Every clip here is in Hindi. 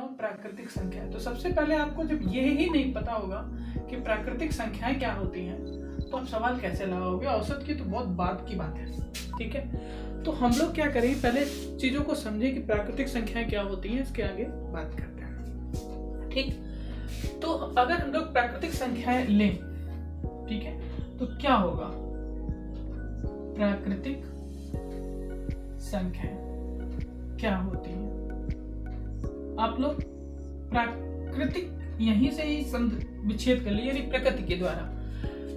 9 प्राकृतिक संख्या है। तो सबसे पहले आपको जब ये ही नहीं पता होगा कि प्राकृतिक संख्याएं क्या होती हैं, तो आप सवाल कैसे लगाओगे? औसत की तो बहुत बात की बात है, ठीक है। तो हम लोग क्या करेंगे, पहले चीजों को समझे कि प्राकृतिक संख्याएं क्या होती हैं, इसके आगे बात करते हैं, ठीक। तो अगर हम लोग प्राकृतिक संख्याएं लें, ठीक है, तो क्या होगा? प्राकृतिक संख्याएं क्या होती है? आप लोग प्राकृतिक यहीं से ही विच्छेद कर लिए, यानी प्रकृति के द्वारा।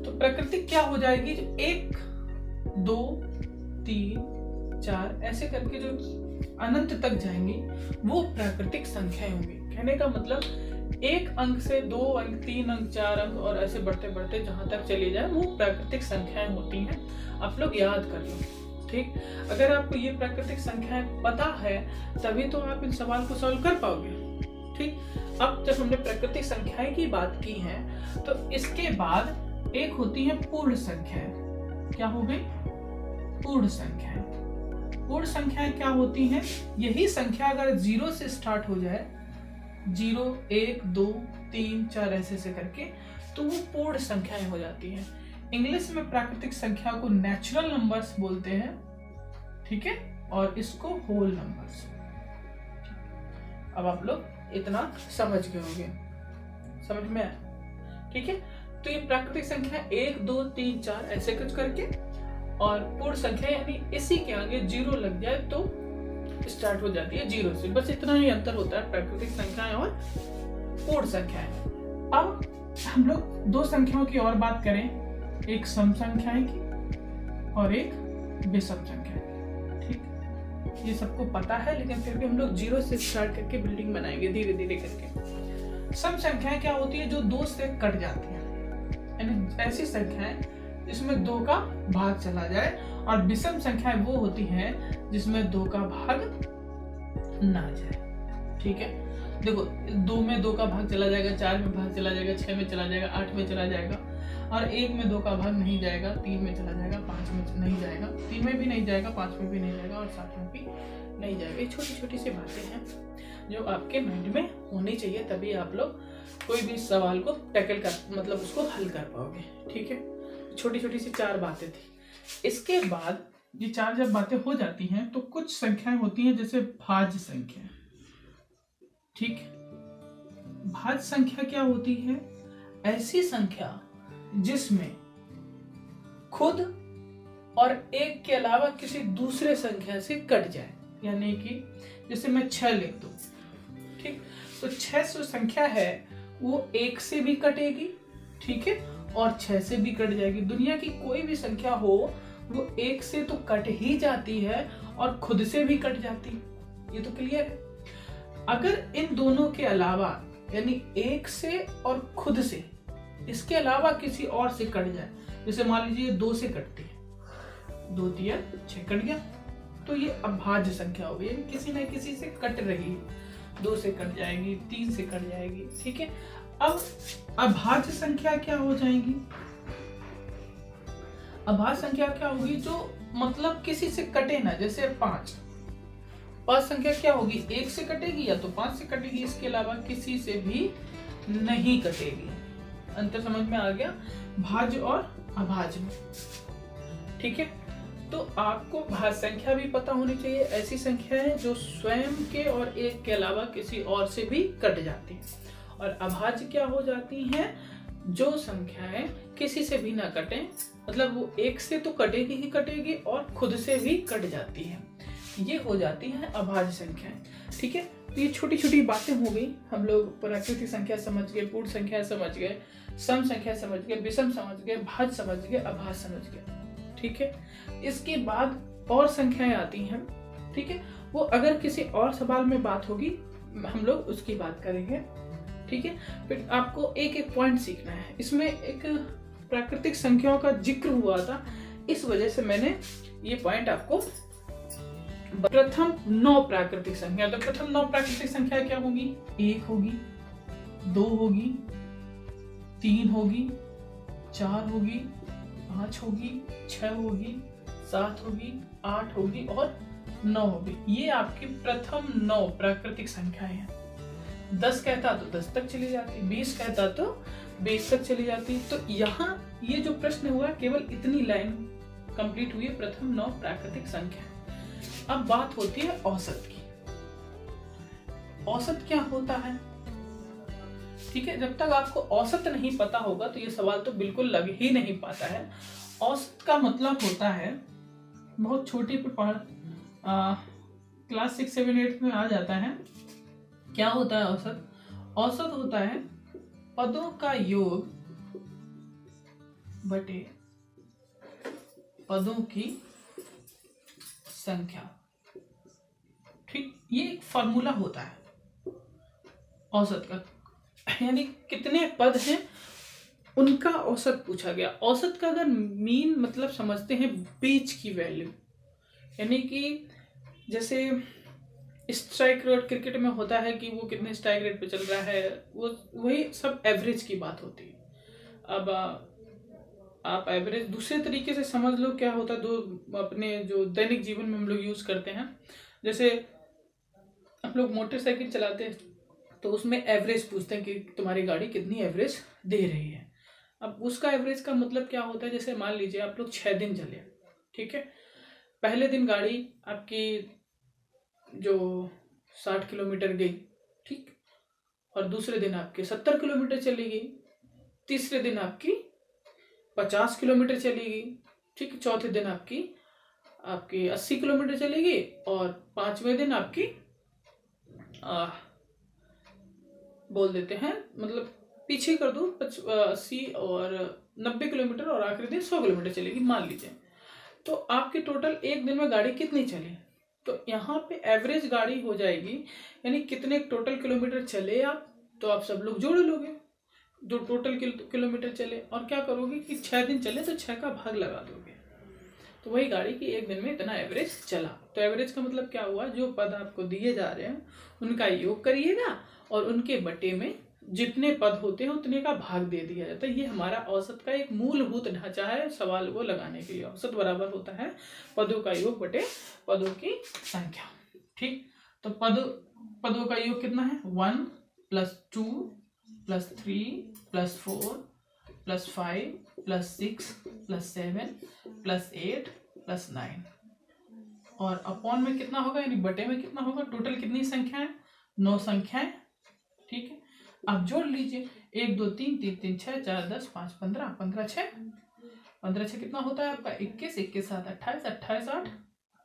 तो प्राकृतिक क्या हो जाएगी? जो 1 2 3 4 ऐसे करके जो अनंत तक जाएंगी वो प्राकृतिक संख्याएं होंगी। कहने का मतलब 1 अंक से 2 अंक, 3 अंक, 4 अंक और ऐसे बढ़ते बढ़ते जहां तक चली जाए वो प्राकृतिक संख्याएं होती हैं। आप लोग याद कर लो, ठीक। अगर आपको ये प्राकृतिक संख्याएं पता है तभी तो आप इन सवाल को सॉल्व कर पाओगे, ठीक। अब जब हमने प्राकृतिक संख्याएं की बात की है तो इसके बाद एक होती है पूर्ण संख्याएं। क्या हो गई? पूर्ण संख्याएं। पूर्ण संख्याएं क्या होती हैं? यही संख्या अगर 0 से स्टार्ट हो जाए, 0 1 2 3 4 ऐसे करके, तो वो पूर्ण संख्याएं हो जाती हैं। इंग्लिश में प्राकृतिक संख्या को नेचुरल नंबर्स बोलते हैं, ठीक है, और इसको होल नंबर्स। अब आप लोग इतना समझ गए होंगे, समझ में आया, ठीक है। तो ये प्राकृतिक संख्या 1 2 3 4 ऐसे कुछ करके, और पूर्ण संख्या यानी इसी के आगे 0 लग जाए तो स्टार्ट हो जाती है 0 से। बस इतना ही अंतर होता है प्राकृतिक संख्याएं और पूर्ण संख्याएं। अब हम लोग 2 संख्याओं की और बात करें, एक सम संख्याएं की और एक विषम संख्या, ठीक। ये सबको पता है, लेकिन फिर भी हम लोग 0 से स्टार्ट करके बिल्डिंग बनाएंगे धीरे धीरे करके। सम संख्याएं क्या होती है? जो 2 से कट जाती है, यानी ऐसी संख्याएं जिसमें 2 का भाग चला जाए। और विषम संख्याएं वो होती हैं जिसमें 2 का भाग ना जाए, ठीक है। देखो 2 में 2 का भाग चला जाएगा, 4 में भाग चला जाएगा, 6 में चला जाएगा, 8 में चला जाएगा, और 1 में 2 का भाग नहीं जाएगा, 3 में चला जाएगा, 5 में नहीं जाएगा, 3 में भी नहीं जाएगा, 5 में भी नहीं जाएगा, और 7 में भी नहीं जाएगा। ये छोटी छोटी सी बातें हैं जो आपके माइंड में होनी चाहिए, तभी आप लोग कोई भी सवाल को टैकल कर, मतलब उसको हल कर पाओगे, ठीक है। छोटी छोटी सी 4 बातें थी। इसके बाद ये 4 जब बातें हो जाती हैं तो कुछ संख्याएं होती हैं जैसे भाज्य संख्या, ठीक। भाज्य संख्या क्या होती है? ऐसी संख्या जिसमें खुद और 1 के अलावा किसी दूसरे संख्या से कट जाए, यानी कि जैसे मैं 6 लिख दूं, ठीक। तो 6 जो संख्या है वो 1 से भी कटेगी, ठीक है, और 6 से भी कट जाएगी। दुनिया की कोई भी संख्या हो वो 1 से तो कट ही जाती है और खुद से भी कट जाती है, ये तो क्लियर है। अगर इन दोनों के अलावा, यानी 1 से और खुद से, इसके अलावा किसी और से कट जाए, जैसे मान लीजिए 2 से कटती है, 2 3 6 कट गया, तो ये अभाज्य संख्या हो गई, किसी न किसी से कट रही है। 2 से कट जाएगी, 3 से कट जाएगी, ठीक है। अब अभाज्य संख्या क्या हो जाएगी? अभाज्य संख्या क्या होगी? जो मतलब किसी से कटे ना, जैसे 5 संख्या क्या होगी? 1 से कटेगी या तो 5 से कटेगी, इसके अलावा किसी से भी नहीं कटेगी। अंतर समझ में आ गया भाज्य और अभाज्य में, ठीक है। तो आपको भाज्य संख्या भी पता होनी चाहिए, ऐसी संख्या है जो स्वयं के और 1 के अलावा किसी और से भी कट जाती है। और अभाज्य क्या हो जाती हैं? जो संख्याएं किसी से भी ना कटें, मतलब वो 1 से तो कटेगी ही कटेगी और खुद से भी कट जाती है, ये हो जाती है अभाज्य संख्याएं, ठीक है। तो ये छोटी छोटी बातें हो गई। हम लोग प्राकृतिक संख्या समझ गए, पूर्ण संख्या समझ गए, सम संख्या समझ गए, विषम समझ गए, भाज्य समझ गए, अभाज्य समझ गए, ठीक है। इसके बाद और संख्याएं आती हैं, ठीक है। वो अगर किसी और सवाल में बात होगी हम लोग उसकी बात करेंगे, ठीक है। फिर आपको एक एक पॉइंट सीखना है। इसमें एक प्राकृतिक संख्याओं का जिक्र हुआ था, इस वजह से मैंने ये पॉइंट आपको। प्रथम 9 प्राकृतिक संख्या, तो प्रथम 9 प्राकृतिक संख्या क्या होगी? 1 होगी, 2 होगी, 3 होगी, 4 होगी, 5 होगी, 6 होगी, 7 होगी, 8 होगी और 9 होगी। ये आपकी प्रथम 9 प्राकृतिक संख्याएं हैं, 10 कहता तो 10 तक चली जाती, 20 कहता तो 20 तक चली जाती। तो यहाँ ये जो प्रश्न हुआ केवल इतनी लाइन कंप्लीट हुई है, प्रथम 9 प्राकृतिक संख्या। अब बात होती है औसत की। औसत क्या होता है? ठीक है, जब तक आपको औसत नहीं पता होगा तो ये सवाल तो बिल्कुल लग ही नहीं पाता है। औसत का मतलब होता है, बहुत छोटी पढ़ क्लास 6, 7, 8 में आ जाता है। क्या होता है औसत? औसत होता है पदों का योग बटे पदों की संख्या। ठीक, ये एक फॉर्मूला होता है औसत का, यानी कितने पद हैं उनका औसत पूछा गया। औसत का अगर मीन मतलब समझते हैं बीच की वैल्यू, यानी कि जैसे स्ट्राइक रेट क्रिकेट में होता है कि वो कितने स्ट्राइक रेट पे चल रहा है, वो वही सब एवरेज की बात होती है। अब आप एवरेज दूसरे तरीके से समझ लो क्या होता है, दो अपने जो दैनिक जीवन में हम लोग यूज करते हैं। जैसे हम लोग मोटरसाइकिल चलाते हैं तो उसमें एवरेज पूछते हैं कि तुम्हारी गाड़ी कितनी एवरेज दे रही है। अब उसका एवरेज का मतलब क्या होता है, जैसे मान लीजिए आप लोग 6 दिन चले, ठीक है। पहले दिन गाड़ी आपकी जो 60 किलोमीटर गई, ठीक, और दूसरे दिन आपके 70 किलोमीटर चली गई, तीसरे दिन आपकी 50 किलोमीटर चली गई, ठीक, चौथे दिन आपकी 80 किलोमीटर चलेगी, और 5वें दिन आपकी बोल देते हैं, मतलब पीछे कर दो 80 और 90 किलोमीटर, और आखिरी दिन 100 किलोमीटर चलेगी मान लीजिए। तो आपकी टोटल एक दिन में गाड़ी कितनी चली, तो यहाँ पे एवरेज गाड़ी हो जाएगी, यानी कितने टोटल किलोमीटर चले आप, तो आप सब लोग जोड़ लोगे जो टोटल किलोमीटर चले, और क्या करोगे कि 6 दिन चले तो 6 का भाग लगा दोगे, तो वही गाड़ी की एक दिन में इतना एवरेज चला। तो एवरेज का मतलब क्या हुआ, जो पद आपको दिए जा रहे हैं उनका योग करिएगा और उनके बटे में जितने पद होते हैं उतने का भाग दे दिया जाता है। ये हमारा औसत का एक मूलभूत ढांचा है सवाल को लगाने के लिए। औसत बराबर होता है पदों का योग बटे पदों की संख्या। ठीक, तो पदों का योग कितना है, 1 + 2 + 3 + 4 + 5 + 6 + 7 + 8 + 9, और अपॉन में कितना होगा, यानी बटे में कितना होगा। टोटल कितनी संख्या है, 9 संख्याएं। ठीक है, आप जोड़ लीजिए, 1 2 3 3 3 6 4 10 5 15 15 6 15 6 कितना होता है आपका 21 21 7 28 28 8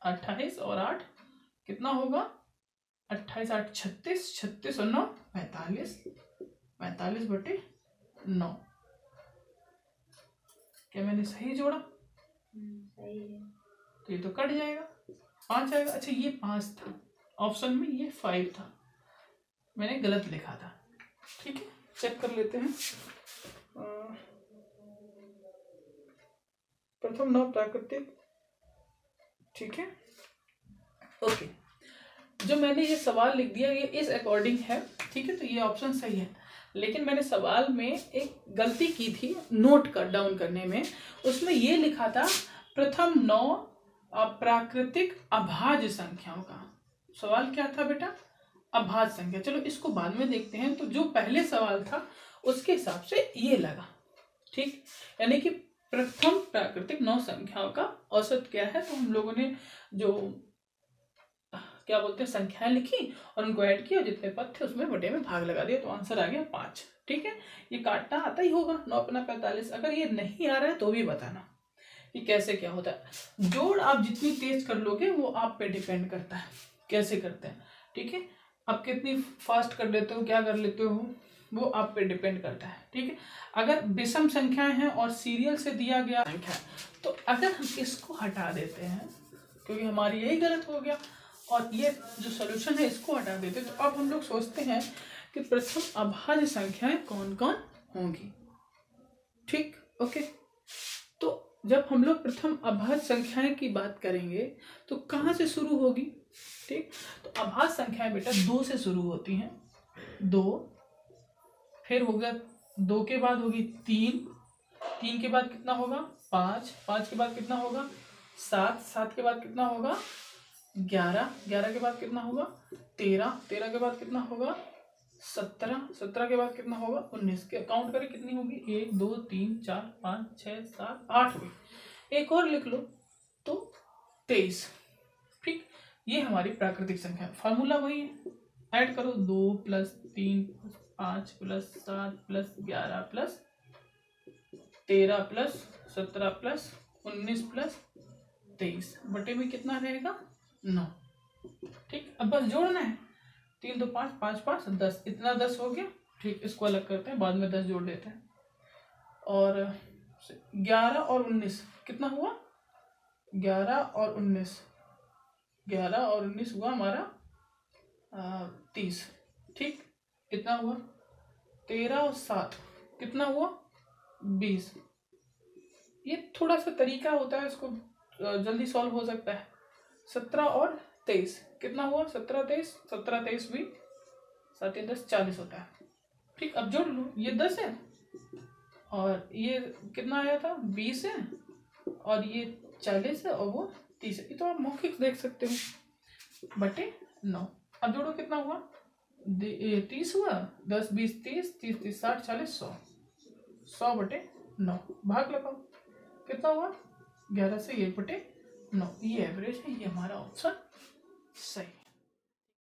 28 और 8 कितना होगा 28 8 36 36 और 9 45 45 बटे 9। क्या मैंने सही जोड़ा? सही है। तो ये तो कट जाएगा, 5 आएगा। अच्छा, ये 5 था ऑप्शन में, ये 5 था, मैंने गलत लिखा था। ठीक है, चेक कर लेते हैं। प्रथम 9 प्राकृतिक, ठीक है, ओके। जो मैंने ये सवाल लिख दिया ये इस अकॉर्डिंग है, ठीक है, तो ये ऑप्शन सही है। लेकिन मैंने सवाल में एक गलती की थी नोट कर डाउन करने में, उसमें ये लिखा था प्रथम 9 अप्राकृतिक अभाज्य संख्याओं का। सवाल क्या था बेटा, अभाज्य संख्या। चलो इसको बाद में देखते हैं। तो जो पहले सवाल था उसके हिसाब से ये लगा, ठीक, यानी कि प्रथम प्राकृतिक 9 संख्याओं का औसत क्या है। तो हम लोगों ने जो क्या बोलते हैं संख्याएं लिखी और उनको ऐड किया, जितने पद थे उसमें बटे में भाग लगा दिया, तो आंसर आ गया 5। ठीक है, ये काटना आता ही होगा 9 अपना 45। अगर ये नहीं आ रहा है तो भी बताना कि कैसे क्या होता है। जोड़ आप जितनी तेज कर लोगे वो आप पे डिपेंड करता है कैसे करते हैं। ठीक है, आप कितनी फास्ट कर लेते हो, क्या कर लेते हो, वो आप पे डिपेंड करता है। ठीक है, अगर विषम संख्याएं हैं और सीरियल से दिया गया संख्या, तो अगर हम इसको हटा देते हैं क्योंकि हमारी यही गलत हो गया, और ये जो सोल्यूशन है इसको हटा देते हैं, तो अब हम लोग सोचते हैं कि प्रथम अभाज्य संख्याएं कौन कौन होंगी। ठीक, ओके। तो जब हम लोग प्रथम अभाज्य संख्याएं की बात करेंगे तो कहाँ से शुरू होगी। ठीक, तो अभाज्य संख्याएं बेटा 2 से शुरू होती हैं, 2, फिर होगा 2 के बाद होगी 3, 3 के बाद कितना होगा 5, 5 के बाद कितना होगा 7, 7 के बाद कितना होगा 11, 11 के बाद कितना होगा 13, 13 के बाद कितना होगा 17, 17 के बाद कितना होगा 19 के काउंट करें कितनी होगी 1 2 3 4 5 6 7 8 हुई। एक और लिख लो तो 23। ठीक, ये हमारी प्राकृतिक संख्या। फार्मूला वही है, ऐड करो 2 + 3 + 5 + 7 + 11 + 13 + 17 + 19 + 23 बटे में कितना रहेगा 9। ठीक, अब बस जोड़ना है। 3 2 5 5 5 10, इतना 10 हो गया। ठीक, इसको अलग करते हैं, बाद में 10 जोड़ देते हैं। और 11 और 19 कितना हुआ 11 और 19, 11 और 19 हुआ हमारा 30। ठीक, कितना हुआ 13 और 7 कितना हुआ 20। ये थोड़ा सा तरीका होता है, इसको जल्दी सॉल्व हो सकता है। 17 और 23 कितना हुआ 17 23, 17 23 भी 7 10 40 होता है। ठीक, अब जोड़ लो, ये 10 है और ये कितना आया था 20 है और ये 40 है और वो 30 है। ये तो आप मौखिक देख सकते हो बटे 9। अब जोड़ो कितना हुआ 30 हुआ, 10 20 30 30 30 60 40 100, 100 बटे 9। भाग लगाओ कितना हुआ 11 से 1 बटे 9। ये एवरेज है, ये हमारा ऑप्शन सही।